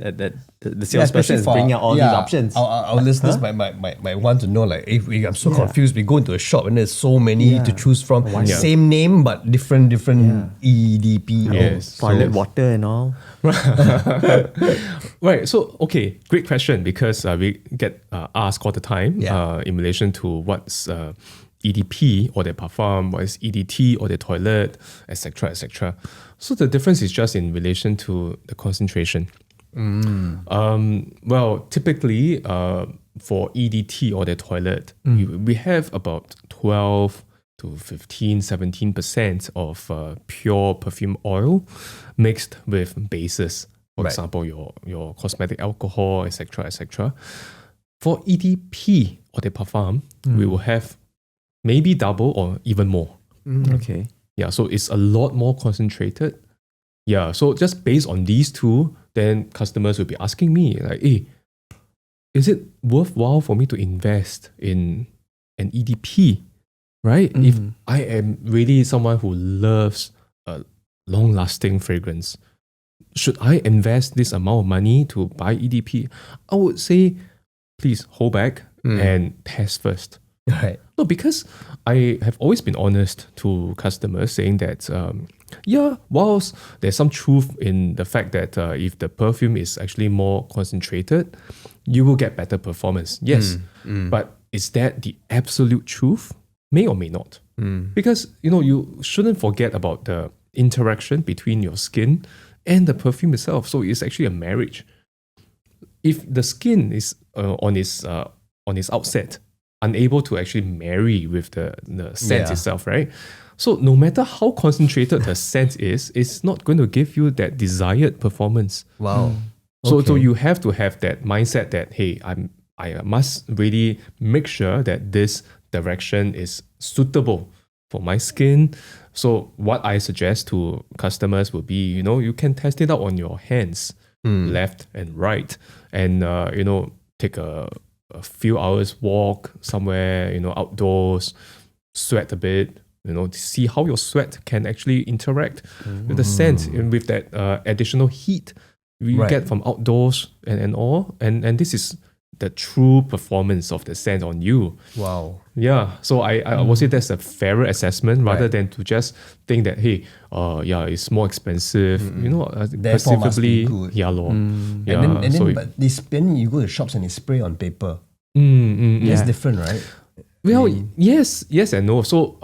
at the salesperson is bringing out all these options. Our listeners might want to know, like, if I'm so confused, we go into a shop and there's so many to choose from. Yeah. Same name but different EDP. Yes. Toilet water and all. Right. So, okay, great question because we get asked all the time in relation to what's EDP or the Parfum, what is EDT or the Toilette, etc., etc. So the difference is just in relation to the concentration. Well, typically for EDT or the Toilette, we have about 12 to 15, 17% of pure perfume oil mixed with bases. For example, your cosmetic alcohol, etc., etc. For EDP or the Parfum, we will have maybe double or even more. Okay. Yeah, so it's a lot more concentrated. Yeah, so just based on these two, then customers will be asking me, like, hey, is it worthwhile for me to invest in an EDP, right? If I am really someone who loves a long-lasting fragrance, should I invest this amount of money to buy EDP? I would say, please hold back and test first. Right. No, because I have always been honest to customers saying that, whilst there's some truth in the fact that if the perfume is actually more concentrated, you will get better performance. Yes. But is that the absolute truth? May or may not. Because, you shouldn't forget about the interaction between your skin and the perfume itself. So it's actually a marriage. If the skin is on its outset unable to actually marry with the scent itself, right? So no matter how concentrated the scent is, it's not going to give you that desired performance. Wow. So you have to have that mindset that, hey, I must really make sure that this direction is suitable for my skin. So what I suggest to customers will be, you can test it out on your hands, left and right, and take a few hours walk somewhere, outdoors, sweat a bit, to see how your sweat can actually interact with the scent and with that additional heat you get from outdoors and all. And this is the true performance of the scent on you. Wow. Yeah, so I would say that's a fairer assessment rather Right. than to just think that, hey, it's more expensive, Therefore must be perceivably, good. yeah, lor. Yeah, And then so but then you go to shops and they spray on paper. mm. It's Yeah. different, right? Well, yes and no. So,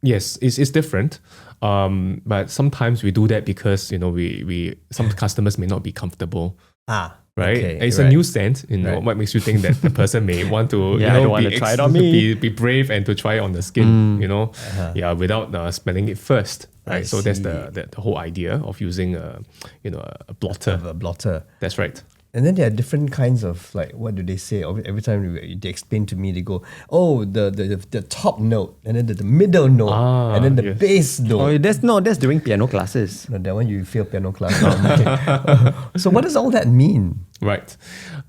yes, it's different. But sometimes we do that because, we some customers may not be comfortable, right? Okay, It's right. a new scent, Right. what makes you think that the person may want to, Yeah, I don't want to try it on me. be brave and to try it on the skin, without smelling it first, right? I So that's see. the whole idea of using a blotter. Of a blotter. That's right. And then there are different kinds of, like, what do they say? Every time they explain to me, they go, oh, the top note, and then the middle note, and then the yes. bass note. Oh, that's during piano classes. No, that one you fail piano class. So what does all that mean? Right.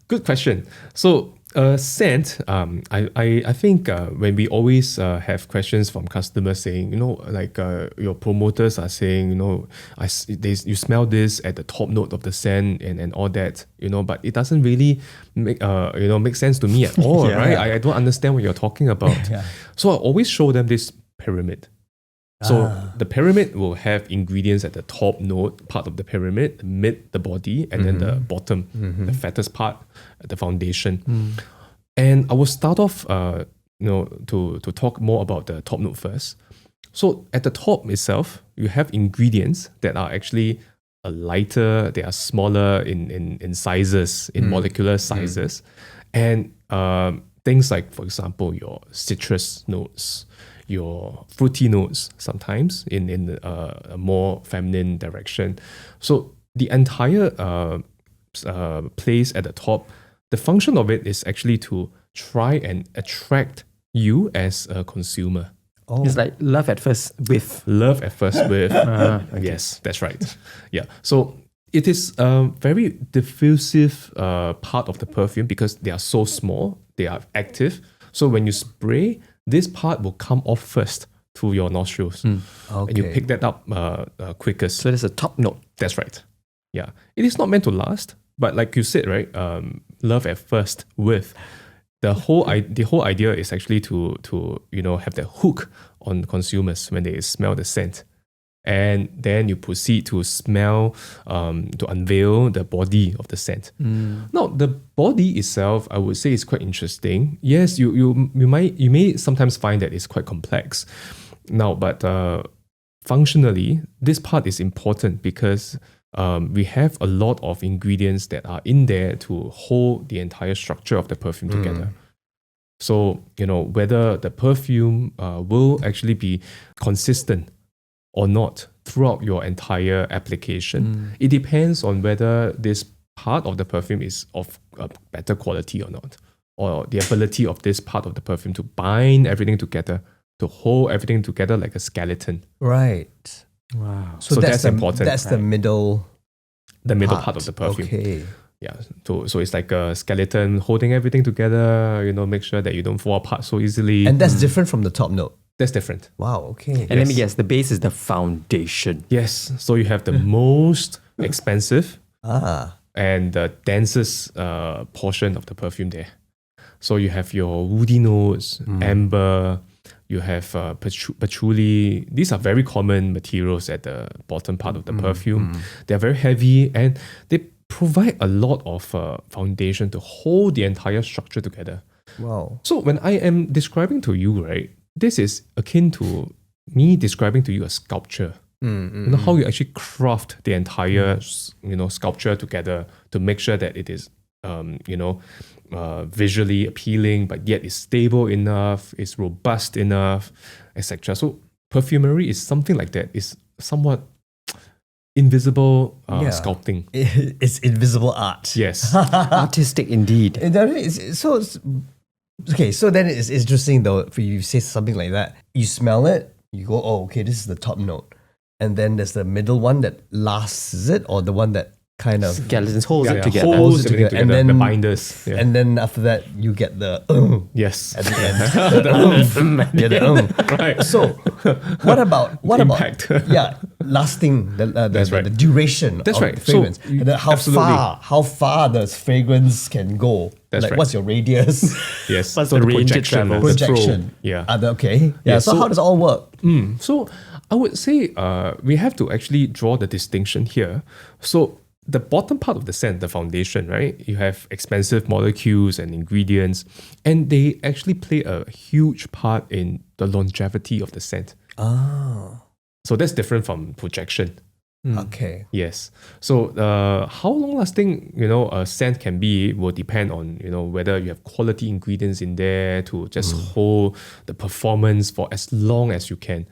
Good question. So, scent, I think when we always have questions from customers saying, your promoters are saying, you smell this at the top note of the scent and all that, but it doesn't really make sense to me at all, Yeah. right? I don't understand what you're talking about. Yeah. So I always show them this pyramid. So the pyramid will have ingredients at the top note part of the pyramid, the mid, the body, and then the bottom, the fattest part, the foundation. And I will start off, to talk more about the top note first. So at the top itself, you have ingredients that are actually lighter, they are smaller in sizes, in molecular sizes, and things like, for example, your citrus notes, your fruity notes sometimes in a more feminine direction. So the entire place at the top, the function of it is actually to try and attract you as a consumer. Oh, It's like love at first with. Love at first with. Okay. Yes, that's right. Yeah. So it is a very diffusive part of the perfume because they are so small, they are active. So when you spray, this part will come off first to your nostrils. And you Okay. pick that up quickest. So there's a top note. That's right. Yeah. It is not meant to last, but like you said, right? Love at first with. The whole idea is actually to have that hook on consumers when they smell the scent. And then you proceed to smell, to unveil the body of the scent. Now, the body itself, I would say, is quite interesting. Yes, you may sometimes find that it's quite complex. Now, but functionally, this part is important because we have a lot of ingredients that are in there to hold the entire structure of the perfume together. So, whether the perfume will actually be consistent or not throughout your entire application. It depends on whether this part of the perfume is of better quality or not, or the ability of this part of the perfume to bind everything together, to hold everything together like a skeleton. Right. Wow. So that's important. That's the middle part of the perfume. Okay. Yeah. So it's like a skeleton holding everything together, make sure that you don't fall apart so easily. And that's different from the top note. That's different. Wow, okay. And let me guess, the base is the foundation. Yes. So you have the most expensive Ah. and the densest portion of the perfume there. So you have your woody notes, amber, you have patchouli. These are very common materials at the bottom part of the perfume. They're very heavy and they provide a lot of foundation to hold the entire structure together. Wow. So when I am describing to you, right, this is akin to me describing to you a sculpture. How you actually craft the entire, sculpture together to make sure that it is, visually appealing, but yet is stable enough, is robust enough, etc. So perfumery is something like that. It's somewhat invisible sculpting. It's invisible art. Yes. Artistic indeed. Okay, so then it's interesting though, if you say something like that, you smell it, you go, oh, okay, this is the top note. And then there's the middle one that lasts, is it? Or the one that kind of... Skeletons holds it together. Holds it everything together. together. And The then- binders. Yeah. And then after that, you get the Yes. at the end. Yeah, the Right. So, what about Impact. lasting That's right. the duration That's of right. the fragrance? So, And then how absolutely. far the fragrance can go. That's like right. what's your radius? Yes. What's the range it projection, travels? the throw. Projection. Yeah. Okay. Yeah. So, so- how does it all work? So I would say we have to actually draw the distinction here. So the bottom part of the scent, the foundation, right? You have expensive molecules and ingredients, and they actually play a huge part in the longevity of the scent. Oh. So that's different from projection. Okay. Yes. So how long lasting, a scent can be will depend on, whether you have quality ingredients in there to just hold the performance for as long as you can.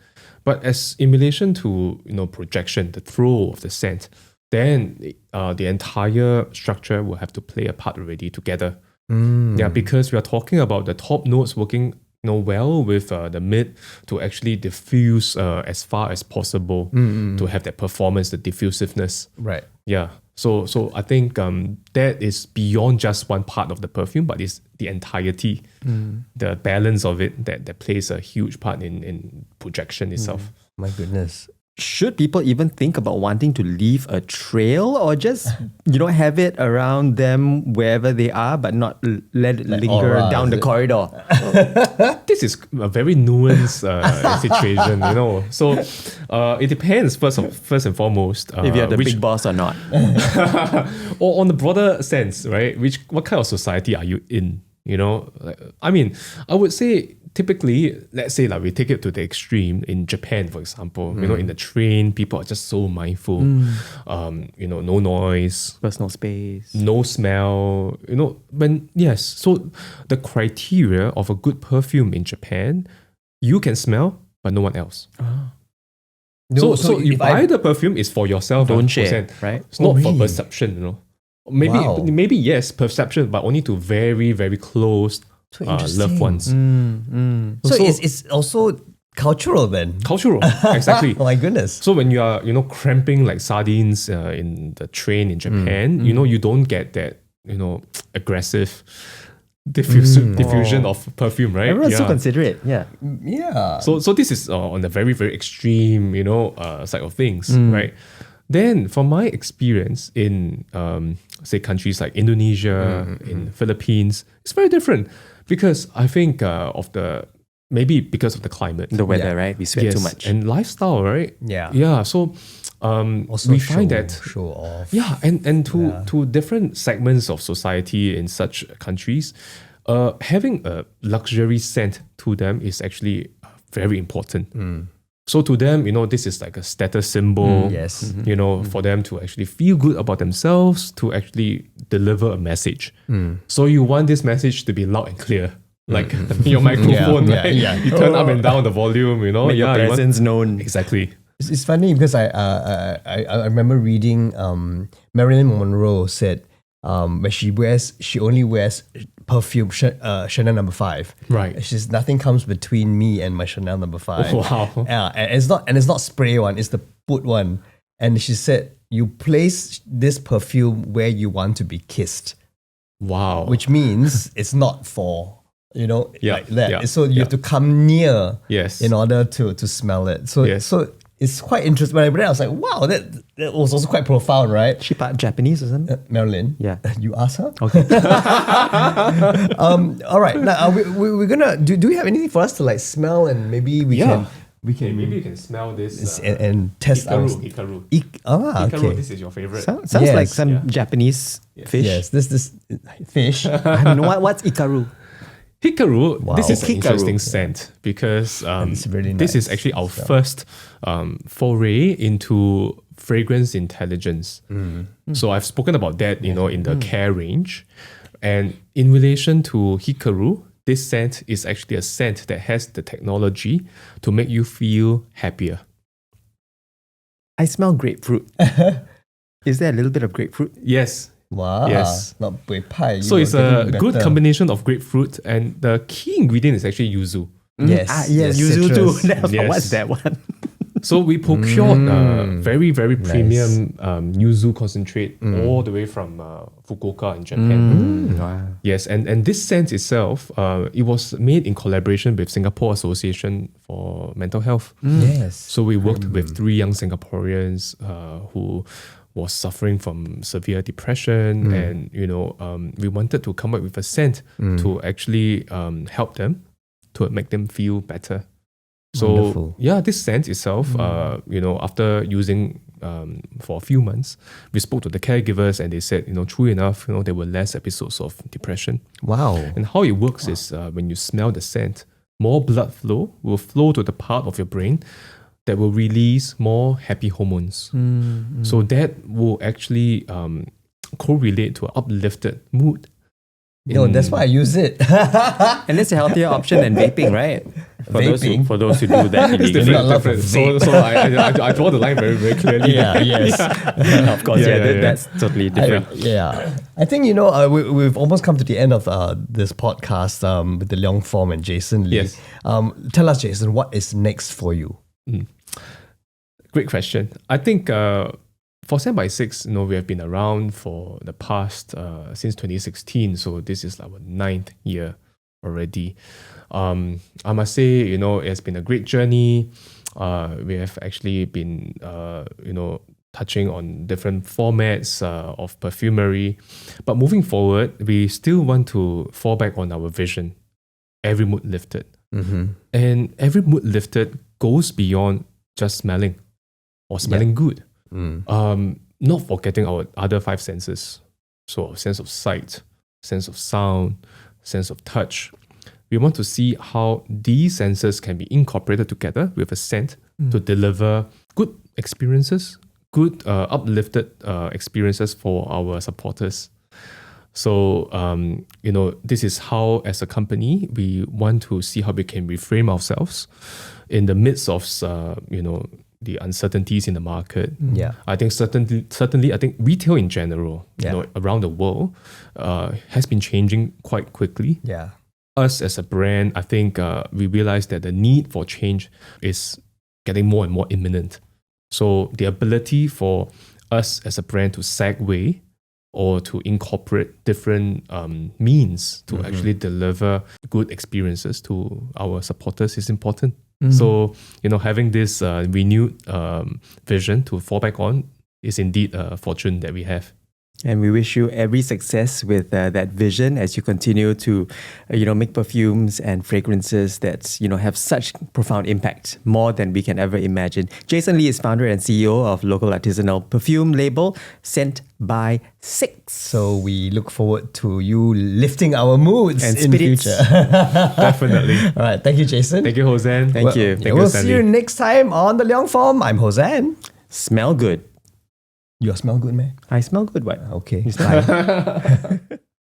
But as in relation to, projection, the throw of the scent, then the entire structure will have to play a part already together. Yeah, because we are talking about the top notes working well with the mid to actually diffuse as far as possible to have that performance, the diffusiveness. Right. Yeah. So I think that is beyond just one part of the perfume, but it's the entirety, the balance of it that plays a huge part in projection itself. My goodness. Should people even think about wanting to leave a trail or just, have it around them wherever they are, but not let it linger aura, down is the it? corridor? This is a very nuanced situation, So it depends first and foremost. If you're the which, big boss or not. or on the broader sense, right? What kind of society are you in? I would say typically, let's say like we take it to the extreme in Japan, for example. In the train, people are just so mindful. No noise, Personal space. no smell. So the criteria of a good perfume in Japan, you can smell, but no one else. No, So you if buy the perfume is for yourself. Don't 100%. share, right? It's not for really? perception, Maybe Wow. maybe yes, perception, but only to very, very close So loved interesting. ones. So it's also cultural then. Cultural, exactly. Oh my goodness. So when you are, cramping like sardines in the train in Japan, you don't get that, aggressive diffusion of perfume, right? Everyone's so considerate. Yeah. Yeah. So this is on the very, very extreme, side of things, right? Then from my experience in, say, countries like Indonesia, in Philippines, it's very different because I think maybe because of the climate. The weather, right? We sweat too much. And lifestyle, right? Yeah. Yeah. So Also we find that show off. yeah, and to different segments of society in such countries, having a luxury scent to them is actually very important. So to them, this is like a status symbol. Yes. For them to actually feel good about themselves, to actually deliver a message. So you want this message to be loud and clear. Like your microphone, Yeah, right? yeah. You turn up and down the volume, Make your you want- presence known. Exactly. It's funny because I remember reading Marilyn Monroe said when she only wears perfume Chanel No. 5. Right. She's nothing comes between me and my Chanel No. 5. Wow. Yeah, and it's not spray one, it's the put one. And she said you place this perfume where you want to be kissed, Wow. which means it's not for like that. yeah, So you have to come near Yes. in order to smell it. So Yes. so it's quite interesting. When I read it, I was like, wow, that was also quite profound, right? She part Japanese or something? Marilyn, Yeah. you ask her. Okay. All right, now we're gonna do we have anything for us to like smell and maybe we can Maybe you can smell this. and test our Hikaru. okay. Hikaru, this is your favorite. Sounds Yes. like some Yeah. Japanese fish. Yes, this fish. I don't know what's Ikaru. Hikaru, Wow. this is an Hikaru. interesting scent because It's really this is nice. actually our first foray into fragrance intelligence. So I've spoken about that, in the care range. And in relation to Hikaru, this scent is actually a scent that has the technology to make you feel happier. I smell grapefruit. Is there a little bit of grapefruit? Yes. Wow. Yes. Not buay pai. So it's a good combination of grapefruit, and the key ingredient is actually yuzu. Yes. Yes, yuzu too. citrus. Yes. What's that one? So we procured very, very premium yuzu concentrate all the way from Fukuoka in Japan. Wow. Yes, and this scent itself, it was made in collaboration with Singapore Association for Mental Health. Yes. So we worked with 3 young Singaporeans who was suffering from severe depression, and we wanted to come up with a scent to actually help them, to make them feel better. So Wonderful. yeah, this scent itself, after using for a few months, we spoke to the caregivers and they said, true enough, there were less episodes of depression. Wow. And how it works is when you smell the scent, more blood flow will flow to the part of your brain that will release more happy hormones. So that will actually correlate to an uplifted mood. No, that's why I use it. And it's a healthier option than vaping, right? For those who do that illegally. not allowed for So I draw the line very, very clearly. Yes. Of course, that's totally different. I think, we've almost come to the end of this podcast with the Leong-Form and Jason Lee. Yes. Tell us, Jason, what is next for you? Great question. I think for Scent by Six, we have been around for the past, since 2016. So this is our 9th year already. I must say, it has been a great journey. We have actually been, touching on different formats of perfumery. But moving forward, we still want to fall back on our vision. Every mood lifted. And every mood lifted goes beyond just smelling or smelling good. Not forgetting our other 5 senses. So sense of sight, sense of sound, sense of touch. We want to see how these senses can be incorporated together with a scent to deliver good experiences, good uplifted experiences for our supporters. So, this is how, as a company, we want to see how we can reframe ourselves in the midst of, the uncertainties in the market. I think certainly, I think retail in general, around the world, has been changing quite quickly. Us as a brand, I think we realized that the need for change is getting more and more imminent. So the ability for us as a brand to segue or to incorporate different means to actually deliver good experiences to our supporters is important. So, having this renewed vision to fall back on is indeed a fortune that we have. And we wish you every success with that vision as you continue to, make perfumes and fragrances that, have such profound impact, more than we can ever imagine. Jason Lee is founder and CEO of local artisanal perfume label Scent by Six. So we look forward to you lifting our moods And in the spirits. future. Definitely. All right. Thank you, Jason. Thank you, Hossan. Thank you. Thank We'll you, see Stanley. you next time on the Leong-Form. I'm Hossan. Smell good. You smell good, man. I smell good, what? Okay. You smell- Bye.